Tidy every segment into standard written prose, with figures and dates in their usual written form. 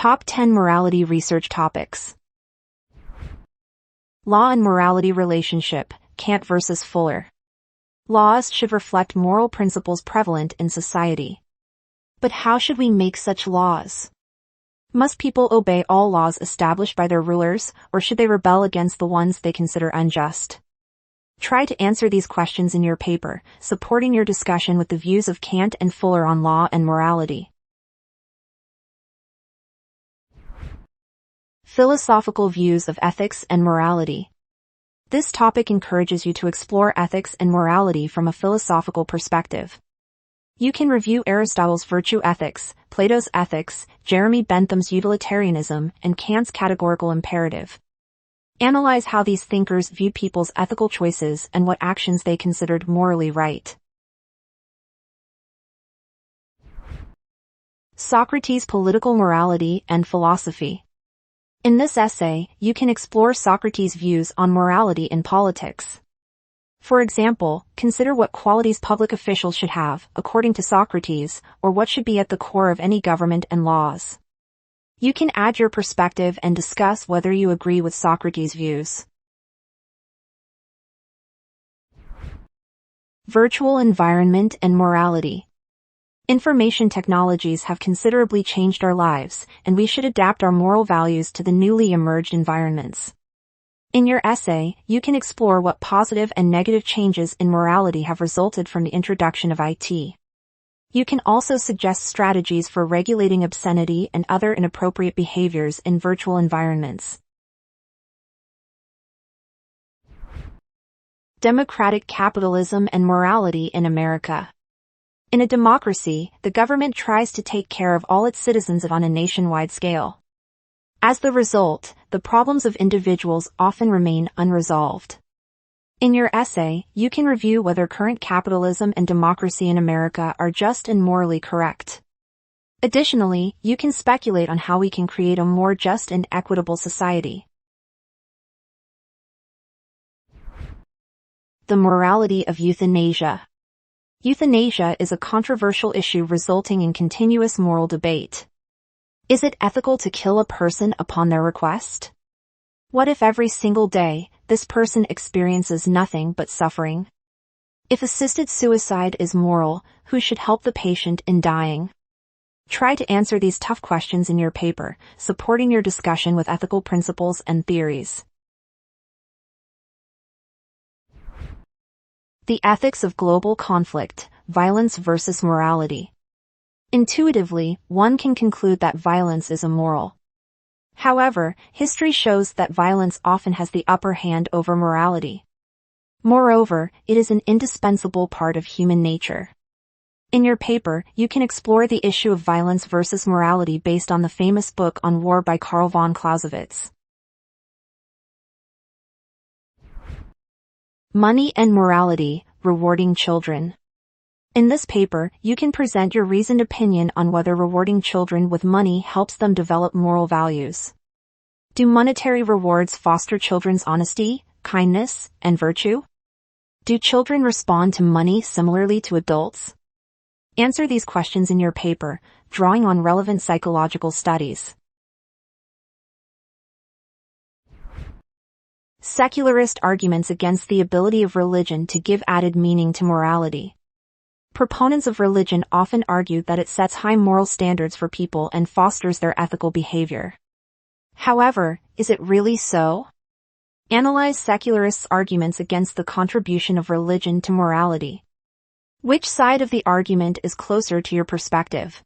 Top 10 Morality Research Topics. Law and morality relationship, Kant versus Fuller. Laws should reflect moral principles prevalent in society. But how should we make such laws? Must people obey all laws established by their rulers, or should they rebel against the ones they consider unjust? Try to answer these questions in your paper, supporting your discussion with the views of Kant and Fuller on law and morality. Philosophical views of ethics and morality. This topic encourages you to explore ethics and morality from a philosophical perspective. You can review Aristotle's virtue ethics, Plato's ethics, Jeremy Bentham's utilitarianism, and Kant's categorical imperative. Analyze how these thinkers viewed people's ethical choices and what actions they considered morally right. Socrates' political morality and philosophy. In this essay, you can explore Socrates' views on morality in politics. For example, consider what qualities public officials should have, according to Socrates, or what should be at the core of any government and laws. You can add your perspective and discuss whether you agree with Socrates' views. Virtual environment and morality. Information technologies have considerably changed our lives, and we should adapt our moral values to the newly emerged environments. In your essay, you can explore what positive and negative changes in morality have resulted from the introduction of IT. You can also suggest strategies for regulating obscenity and other inappropriate behaviors in virtual environments. Democratic capitalism and morality in America. In a democracy, the government tries to take care of all its citizens on a nationwide scale. As the result, the problems of individuals often remain unresolved. In your essay, you can review whether current capitalism and democracy in America are just and morally correct. Additionally, you can speculate on how we can create a more just and equitable society. The morality of euthanasia. Euthanasia is a controversial issue resulting in continuous moral debate. Is it ethical to kill a person upon their request? What if every single day, this person experiences nothing but suffering? If assisted suicide is moral, who should help the patient in dying? Try to answer these tough questions in your paper, supporting your discussion with ethical principles and theories. The ethics of global conflict, violence versus morality. Intuitively, one can conclude that violence is immoral. However, history shows that violence often has the upper hand over morality. Moreover, it is an indispensable part of human nature. In your paper, you can explore the issue of violence versus morality based on the famous book on war by Karl von Clausewitz. Money and morality, rewarding children. In this paper, you can present your reasoned opinion on whether rewarding children with money helps them develop moral values. Do monetary rewards foster children's honesty, kindness, and virtue? Do children respond to money similarly to adults? Answer these questions in your paper, drawing on relevant psychological studies. Secularist arguments against the ability of religion to give added meaning to morality. Proponents of religion often argue that it sets high moral standards for people and fosters their ethical behavior. However, is it really so? Analyze secularists' arguments against the contribution of religion to morality. Which side of the argument is closer to your perspective?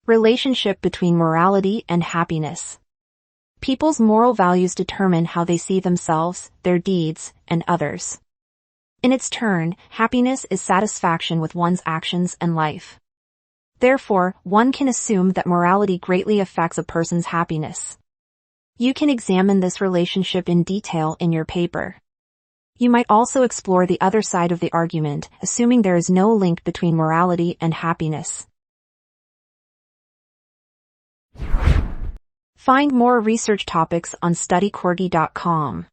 Relationship between morality and happiness. People's moral values determine how they see themselves, their deeds, and others. In its turn, happiness is satisfaction with one's actions and life. Therefore, one can assume that morality greatly affects a person's happiness. You can examine this relationship in detail in your paper. You might also explore the other side of the argument, assuming there is no link between morality and happiness. Find more research topics on studycorgi.com.